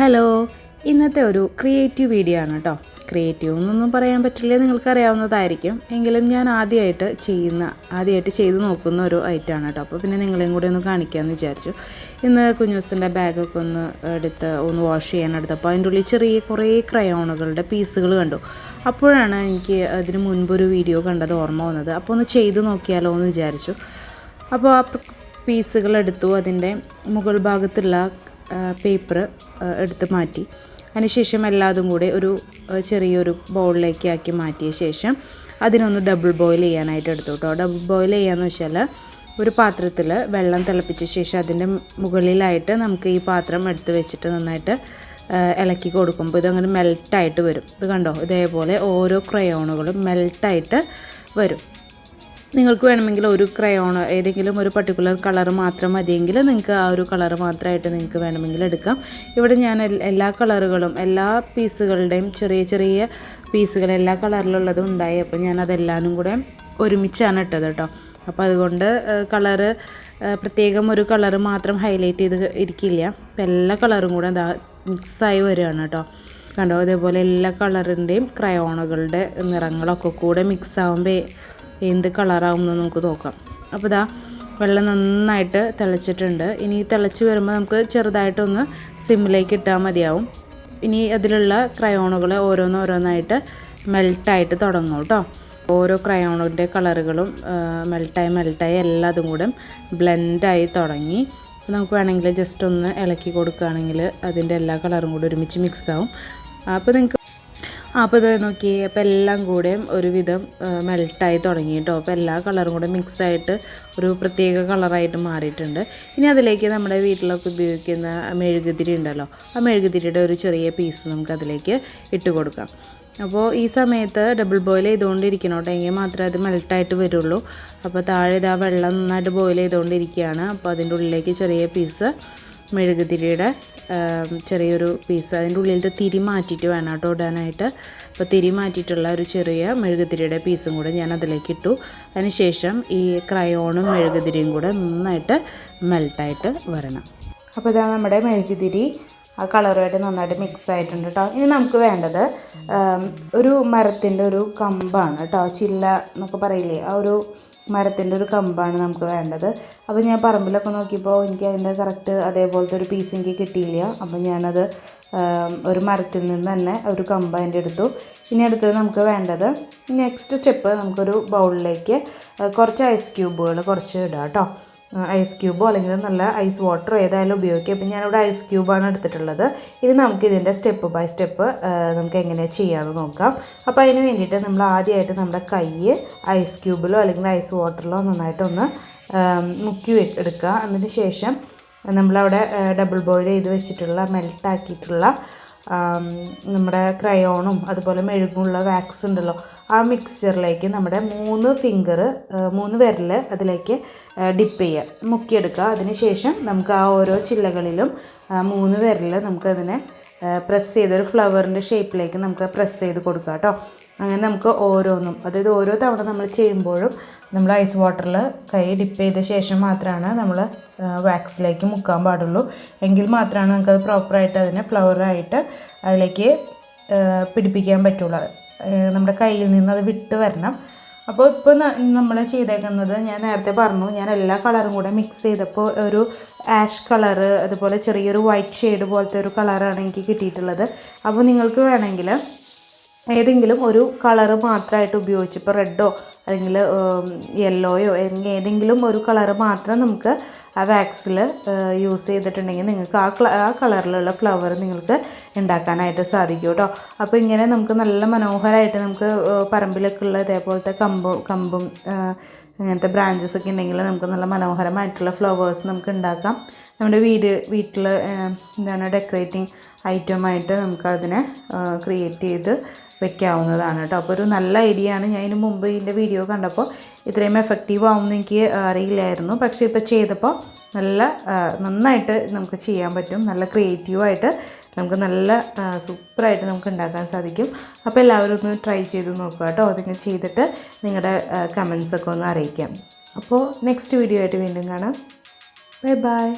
Hello, ഇന്നത്തെ ഒരു creative video ആണ് കേട്ടോ. ക്രിയേറ്റീവ് എന്നൊന്നും പറയാൻ പറ്റില്ല, നിങ്ങൾക്കറിയാവുന്നതായിരിക്കും. എങ്കിലും ഞാൻ ആദ്യമായിട്ട് ചെയ്ത് നോക്കുന്ന ഒരു ഐറ്റമാണ് കേട്ടോ. അപ്പോൾ പിന്നെ നിങ്ങളെയും കൂടി ഒന്ന് കാണിക്കാമെന്ന് വിചാരിച്ചു. ഇന്ന് കുഞ്ഞൂസിൻ്റെ ബാഗൊക്കെ ഒന്ന് വാഷ് ചെയ്യാനെടുത്തപ്പോൾ അതിൻ്റെ ഉള്ളിൽ ചെറിയ കുറേ ക്രയോണുകളുടെ പീസുകൾ കണ്ടു. അപ്പോഴാണ് എനിക്ക് അതിന് മുൻപൊരു വീഡിയോ കണ്ടത് ഓർമ്മ വന്നത്. അപ്പോൾ ഒന്ന് ചെയ്ത് നോക്കിയാലോ എന്ന് വിചാരിച്ചു. അപ്പോൾ ആ പീസുകൾ എടുത്തു, അതിൻ്റെ മുകൾ ഭാഗത്തുള്ള പേപ്പർ എടുത്ത് മാറ്റി. അതിനുശേഷം എല്ലാതും കൂടെ ഒരു ചെറിയൊരു ബൗളിലേക്ക് ആക്കി മാറ്റിയ ശേഷം അതിനൊന്ന് ഡബിൾ ബോയിൽ ചെയ്യാനായിട്ട് എടുത്തു കേട്ടോ. ഡബിൾ ബോയിൽ ചെയ്യാന്ന് വെച്ചാൽ ഒരു പാത്രത്തിൽ വെള്ളം തിളപ്പിച്ച ശേഷം അതിൻ്റെ മുകളിലായിട്ട് നമുക്ക് ഈ പാത്രം എടുത്ത് വെച്ചിട്ട് നന്നായിട്ട് ഇളക്കി കൊടുക്കുമ്പോൾ ഇതങ്ങനെ മെൽട്ടായിട്ട് വരും. ഇത് കണ്ടോ, ഇതേപോലെ ഓരോ ക്രയോണുകളും മെൽട്ടായിട്ട് വരും. നിങ്ങൾക്ക് വേണമെങ്കിൽ ഒരു ക്രയോൺ ഏതെങ്കിലും ഒരു പർട്ടിക്കുലർ കളർ മാത്രം മതിയെങ്കിൽ നിങ്ങൾക്ക് ആ ഒരു കളർ മാത്രമായിട്ട് നിങ്ങൾക്ക് വേണമെങ്കിൽ എടുക്കാം. ഇവിടെ ഞാൻ എല്ലാ കളറുകളും എല്ലാ പീസുകളുടെയും ചെറിയ ചെറിയ പീസുകൾ എല്ലാ കളറിലുള്ളതും ഉണ്ടായി. അപ്പോൾ ഞാനതെല്ലാവരും കൂടെ ഒരുമിച്ചാണ് ഇട്ടത് കേട്ടോ. അപ്പോൾ അതുകൊണ്ട് കളറ് പ്രത്യേകം ഒരു കളറ് മാത്രം ഹൈലൈറ്റ് ചെയ്ത് ഇരിക്കില്ല. അപ്പോൾ എല്ലാ കളറും കൂടെ മിക്സായി വരികയാണ് കേട്ടോ. കണ്ടോ, അതേപോലെ എല്ലാ കളറിൻ്റെയും ക്രയോണുകളുടെ നിറങ്ങളൊക്കെ കൂടെ മിക്സ് ആകുമ്പോൾ എന്ത് കളറാകുമെന്ന് നമുക്ക് നോക്കാം. അപ്പോൾ വെള്ളം നന്നായിട്ട് തിളച്ചിട്ടുണ്ട്. ഇനി തിളച്ച് വരുമ്പോൾ നമുക്ക് ചെറുതായിട്ടൊന്ന് സിമ്മിലേക്ക് ഇട്ടാൽ മതിയാവും. ഇനി അതിലുള്ള ക്രയോണുകൾ ഓരോന്നായിട്ട് മെൽട്ടായിട്ട് തുടങ്ങും കേട്ടോ. ഓരോ ക്രയോണിൻ്റെ കളറുകളും മെൽട്ടായി എല്ലാതും കൂടെ ബ്ലെൻഡായി തുടങ്ങി. നമുക്ക് വേണമെങ്കിൽ ജസ്റ്റ് ഒന്ന് ഇളക്കി കൊടുക്കുകയാണെങ്കിൽ അതിൻ്റെ എല്ലാ കളറും കൂടെ ഒരുമിച്ച് മിക്സ് ആവും. അപ്പോൾ ഇത് നോക്കി, അപ്പോൾ എല്ലാം കൂടെയും ഒരുവിധം മെൽട്ടായി തുടങ്ങി കേട്ടോ. അപ്പോൾ എല്ലാ കളറും കൂടെ മിക്സായിട്ട് ഒരു പ്രത്യേക കളറായിട്ട് മാറിയിട്ടുണ്ട്. ഇനി അതിലേക്ക് നമ്മുടെ വീട്ടിലൊക്കെ ഉപയോഗിക്കുന്ന മെഴുകുതിരി ഉണ്ടല്ലോ, ആ മെഴുകുതിരിയുടെ ഒരു ചെറിയ പീസ് നമുക്ക് അതിലേക്ക് ഇട്ട് കൊടുക്കാം. അപ്പോൾ ഈ സമയത്ത് ഡബിൾ ബോയിൽ ചെയ്തുകൊണ്ടിരിക്കണം കേട്ടോ, എങ്കിൽ മാത്രമേ അത് മെൽട്ടായിട്ട് വരുള്ളൂ. അപ്പോൾ താഴെ വെള്ളം നന്നായിട്ട് ബോയിൽ ചെയ്തുകൊണ്ടിരിക്കുകയാണ്. അപ്പോൾ അതിൻ്റെ ഉള്ളിലേക്ക് ചെറിയ പീസ് മെഴുകുതിരിയുടെ ചെറിയൊരു പീസ് അതിൻ്റെ ഉള്ളിലത്തെ തിരി മാറ്റിയിട്ട് വേണം കേട്ടോ ഇടാനായിട്ട്. അപ്പോൾ തിരി മാറ്റിയിട്ടുള്ള ഒരു ചെറിയ മെഴുകുതിരിയുടെ പീസും കൂടെ ഞാൻ അതിലേക്ക് ഇട്ടു. അതിനുശേഷം ഈ ക്രയോണും മെഴുകുതിരിയും കൂടെ നന്നായിട്ട് മെൽട്ടായിട്ട് വരണം. അപ്പോൾ നമ്മുടെ മെഴുകുതിരി ആ കളറുമായിട്ട് നന്നായിട്ട് മിക്സ് ആയിട്ടുണ്ട് കേട്ടോ. ഇനി നമുക്ക് വേണ്ടത് ഒരു മരത്തിൻ്റെ ഒരു കമ്പാണ് കേട്ടോ, ചില്ല എന്നൊക്കെ പറയില്ലേ, ആ ഒരു മരത്തിൻ്റെ ഒരു കമ്പാണ് നമുക്ക് വേണ്ടത്. അപ്പോൾ ഞാൻ പറമ്പിലൊക്കെ നോക്കിയപ്പോൾ എനിക്ക് അതിൻ്റെ കറക്റ്റ് അതേപോലത്തെ ഒരു പീസ് എനിക്ക് കിട്ടിയില്ല. അപ്പോൾ ഞാനത് ഒരു മരത്തിൽ നിന്ന് തന്നെ ഒരു കമ്പ് അതിൻ്റെ എടുത്തു. ഇനി അടുത്തത് നമുക്ക് വേണ്ടത് നെക്സ്റ്റ് സ്റ്റെപ്പ്, നമുക്കൊരു ബൗളിലേക്ക് കുറച്ച് ഐസ് ക്യൂബുകൾ കുറച്ച് ഇടാം കേട്ടോ. ഐസ് ക്യൂബോ അല്ലെങ്കിൽ നല്ല ഐസ് വാട്ടറോ ഏതായാലും ഉപയോഗിക്കാം. അപ്പോൾ ഞാനിവിടെ ഐസ് ക്യൂബാണ് എടുത്തിട്ടുള്ളത്. ഇനി നമുക്ക് ഇതിൻ്റെ സ്റ്റെപ്പ് ബൈ സ്റ്റെപ്പ് നമുക്ക് എങ്ങനെയാണ് ചെയ്യാമെന്ന് നോക്കാം. അപ്പോൾ അതിന് വേണ്ടിയിട്ട് നമ്മൾ ആദ്യമായിട്ട് നമ്മുടെ കൈ ഐസ് ക്യൂബിലോ അല്ലെങ്കിൽ ഐസ് വാട്ടറിലോ നന്നായിട്ടൊന്ന് മുക്കി എടുക്കുക. അതിന് ശേഷം നമ്മളവിടെ ഡബിൾ ബോയിൽ ചെയ്ത് വെച്ചിട്ടുള്ള മെൽട്ടാക്കിയിട്ടുള്ള നമ്മുടെ ക്രയോണും അതുപോലെ മെഴുകുള്ള വാക്സ് ഉണ്ടല്ലോ, ആ മിക്സ്ചറിലേക്ക് നമ്മുടെ 3 വിരൽ അതിലേക്ക് ഡിപ്പ് ചെയ്യുക, മുക്കിയെടുക്കുക. അതിന് ശേഷം നമുക്ക് ആ ഓരോ ചില്ലകളിലും 3 വിരൽ നമുക്കതിനെ പ്രസ് ചെയ്ത് ഒരു ഫ്ലവറിൻ്റെ ഷേപ്പിലേക്ക് നമുക്ക് പ്രസ് ചെയ്ത് കൊടുക്കുക കേട്ടോ. അങ്ങനെ നമുക്ക് ഓരോന്നും, അതായത് ഓരോ തവണ നമ്മൾ ചെയ്യുമ്പോഴും നമ്മൾ ഐസ് വാട്ടറിൽ കൈ ഡിപ്പ് ചെയ്ത ശേഷം മാത്രമാണ് നമ്മൾ വാക്സിലേക്ക് മുക്കാൻ പാടുള്ളൂ. എങ്കിൽ മാത്രമാണ് നമുക്കത് പ്രോപ്പറായിട്ട് അതിനെ ഫ്ലവറായിട്ട് അതിലേക്ക് പിടിപ്പിക്കാൻ പറ്റുള്ളൂ. നമ്മുടെ കയ്യിൽ നിന്ന് അത് വിട്ട് വരണം. അപ്പോൾ ഇപ്പോൾ നമ്മൾ ചെയ്തേക്കുന്നത് ഞാൻ നേരത്തെ പറഞ്ഞു, ഞാൻ എല്ലാ കളറും കൂടെ മിക്സ് ചെയ്തപ്പോൾ ഒരു ആഷ് കളറ് അതുപോലെ ചെറിയൊരു വൈറ്റ് ഷെയ്ഡ് പോലത്തെ ഒരു കളറാണ് എനിക്ക് കിട്ടിയിട്ടുള്ളത്. അപ്പോൾ നിങ്ങൾക്ക് വേണമെങ്കിൽ ഏതെങ്കിലും ഒരു കളറ് മാത്രമായിട്ട് ഉപയോഗിച്ച്, ഇപ്പോൾ റെഡോ അല്ലെങ്കിൽ യെല്ലോയോ ഏതെങ്കിലും ഒരു കളറ് മാത്രം നമുക്ക് ആ വാക്സിൽ യൂസ് ചെയ്തിട്ടുണ്ടെങ്കിൽ നിങ്ങൾക്ക് ആ കളറിലുള്ള ഫ്ലവർ നിങ്ങൾക്ക് ഉണ്ടാക്കാനായിട്ട് സാധിക്കും കേട്ടോ. അപ്പോൾ ഇങ്ങനെ നമുക്ക് നല്ല മനോഹരമായിട്ട് നമുക്ക് പറമ്പിലൊക്കെ ഉള്ള ഇതേപോലത്തെ കമ്പും അങ്ങനത്തെ ബ്രാഞ്ചസ് ഒക്കെ ഉണ്ടെങ്കിൽ നമുക്ക് നല്ല മനോഹരമായിട്ടുള്ള ഫ്ലവേഴ്സ് നമുക്ക് ഉണ്ടാക്കാം. നമ്മുടെ വീട്ടിൽ ഡെക്കറേറ്റിംഗ് ഐറ്റമായിട്ട് നമുക്കതിനെ ക്രിയേറ്റ് ചെയ്ത് വെക്കാവുന്നതാണ് കേട്ടോ. അപ്പോൾ ഒരു നല്ല ഐഡിയ ആണ്. ഞാൻ ഇതിന് മുമ്പ് ഇതിൻ്റെ വീഡിയോ കണ്ടപ്പോൾ ഇത്രയും എഫക്റ്റീവ് ആവുമെന്ന് എനിക്ക് അറിയില്ലായിരുന്നു. പക്ഷേ ഇപ്പോൾ ചെയ്തപ്പോൾ നന്നായിട്ട് നമുക്ക് ചെയ്യാൻ പറ്റും. നല്ല ക്രിയേറ്റീവായിട്ട് നമുക്ക് നല്ല സൂപ്പറായിട്ട് നമുക്ക് ഉണ്ടാക്കാൻ സാധിക്കും. അപ്പോൾ എല്ലാവരും ഒന്ന് ട്രൈ ചെയ്ത് നോക്കുക കേട്ടോ. അതിങ്ങനെ ചെയ്തിട്ട് നിങ്ങളുടെ കമൻസൊക്കെ ഒന്ന് അറിയിക്കാം. അപ്പോൾ നെക്സ്റ്റ് വീഡിയോ ആയിട്ട് വീണ്ടും കാണാം. Bye bye.